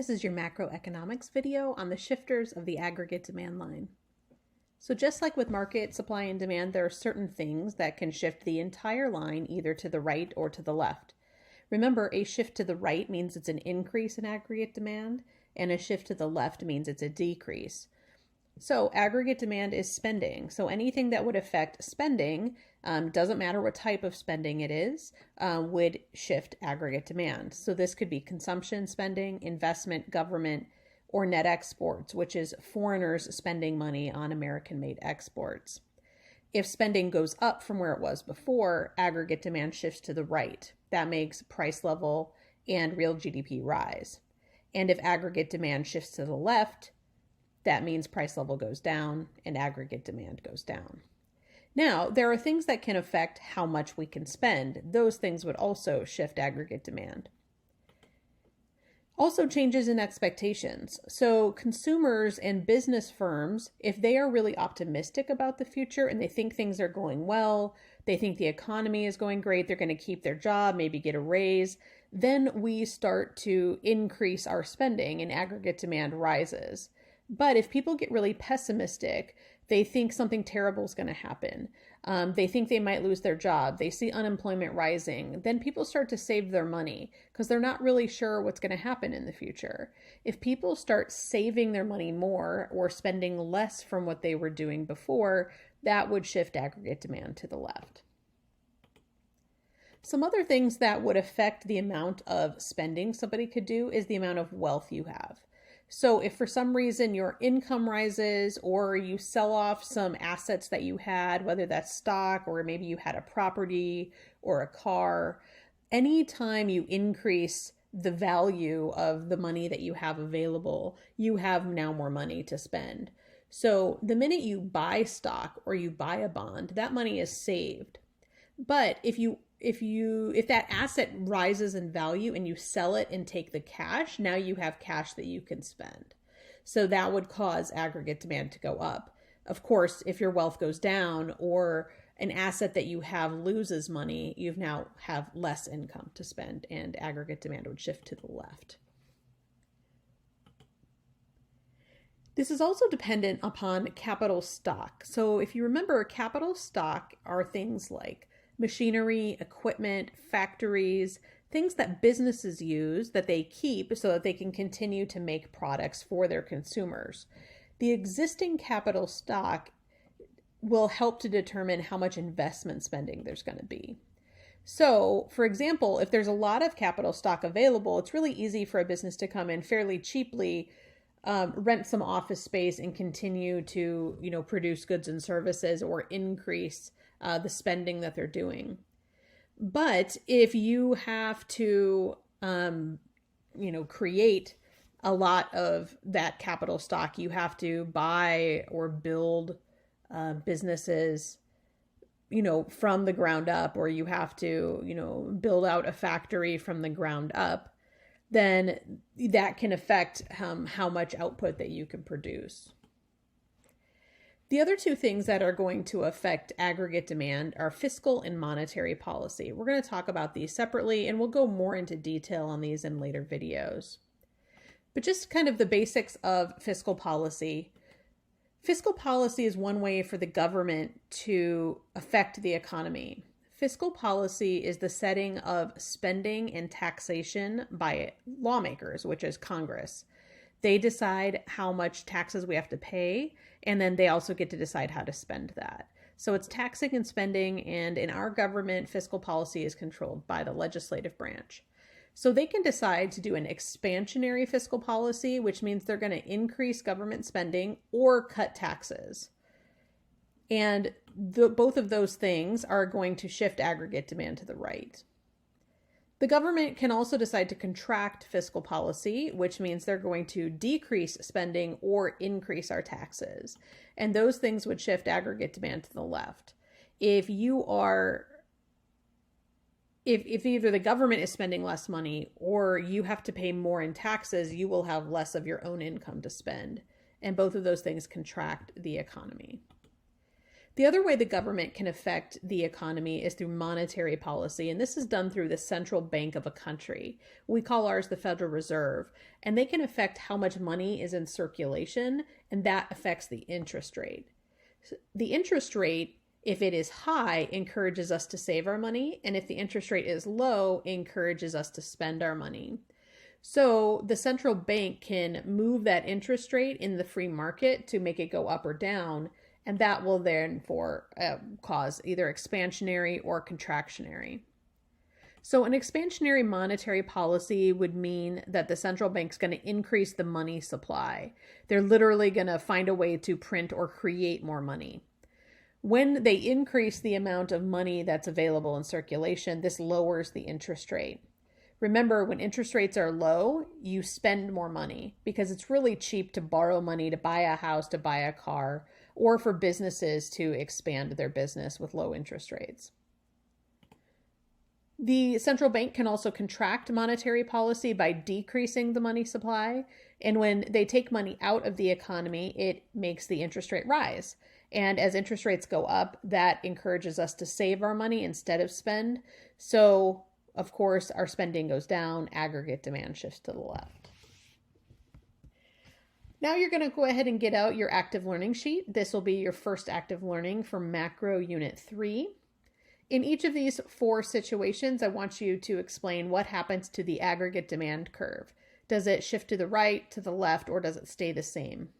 This is your macroeconomics video on the shifters of the aggregate demand line. So just like with market supply and demand, there are certain things that can shift the entire line either to the right or to the left. Remember, a shift to the right means it's an increase in aggregate demand, and a shift to the left means it's a decrease. So aggregate demand is spending. So anything that would affect spending, doesn't matter what type of spending it is, would shift aggregate demand. So this could be consumption spending, investment, government, or net exports, which is foreigners spending money on American-made exports. If spending goes up from where it was before, aggregate demand shifts to the right. That makes price level and real GDP rise. And if aggregate demand shifts to the left, that means price level goes down and aggregate demand goes down. Now, there are things that can affect how much we can spend. Those things would also shift aggregate demand. Also, changes in expectations. So consumers and business firms, if they are really optimistic about the future and they think things are going well, they think the economy is going great, they're going to keep their job, maybe get a raise, then we start to increase our spending and aggregate demand rises. But if people get really pessimistic, they think something terrible is going to happen. They think they might lose their job. They see unemployment rising. Then people start to save their money because they're not really sure what's going to happen in the future. If people start saving their money more or spending less from what they were doing before, that would shift aggregate demand to the left. Some other things that would affect the amount of spending somebody could do is the amount of wealth you have. So if for some reason your income rises or you sell off some assets that you had, whether that's stock or maybe you had a property or a car, anytime you increase the value of the money that you have available, you have now more money to spend. So the minute you buy stock or you buy a bond, that money is saved. But if that asset rises in value and you sell it and take the cash, now you have cash that you can spend. So that would cause aggregate demand to go up. Of course, if your wealth goes down or an asset that you have loses money, you now have less income to spend and aggregate demand would shift to the left. This is also dependent upon capital stock. So if you remember, capital stock are things like machinery, equipment, factories, things that businesses use that they keep so that they can continue to make products for their consumers. The existing capital stock will help to determine how much investment spending there's going to be. So, for example, if there's a lot of capital stock available, it's really easy for a business to come in fairly cheaply, rent some office space and continue to, produce goods and services or increase the spending that they're doing. But if you have to, create a lot of that capital stock, you have to buy or build businesses, from the ground up, or you have to, build out a factory from the ground up, then that can affect how much output that you can produce. The other two things that are going to affect aggregate demand are fiscal and monetary policy. We're going to talk about these separately, and we'll go more into detail on these in later videos. But just kind of the basics of fiscal policy. Fiscal policy is one way for the government to affect the economy. Fiscal policy is the setting of spending and taxation by lawmakers, which is Congress. They decide how much taxes we have to pay, and then they also get to decide how to spend that. So it's taxing and spending, and in our government, fiscal policy is controlled by the legislative branch. So they can decide to do an expansionary fiscal policy, which means they're going to increase government spending or cut taxes. And both of those things are going to shift aggregate demand to the right. The government can also decide to contract fiscal policy, which means they're going to decrease spending or increase our taxes. And those things would shift aggregate demand to the left. If either the government is spending less money or you have to pay more in taxes, you will have less of your own income to spend. And both of those things contract the economy. The other way the government can affect the economy is through monetary policy, and this is done through the central bank of a country. We call ours the Federal Reserve, and they can affect how much money is in circulation, and that affects the interest rate. The interest rate, if it is high, encourages us to save our money, and if the interest rate is low, encourages us to spend our money. So the central bank can move that interest rate in the free market to make it go up or down, and that will therefore cause either expansionary or contractionary. So an expansionary monetary policy would mean that the central bank's going to increase the money supply. They're literally going to find a way to print or create more money. When they increase the amount of money that's available in circulation, this lowers the interest rate. Remember, when interest rates are low, you spend more money because it's really cheap to borrow money to buy a house, to buy a car, or for businesses to expand their business with low interest rates. The central bank can also contract monetary policy by decreasing the money supply. And when they take money out of the economy, it makes the interest rate rise. And as interest rates go up, that encourages us to save our money instead of spend. So, of course, our spending goes down, aggregate demand shifts to the left. Now you're going to go ahead and get out your active learning sheet. This will be your first active learning for Macro Unit 3. In each of these 4 situations, I want you to explain what happens to the aggregate demand curve. Does it shift to the right, to the left, or does it stay the same?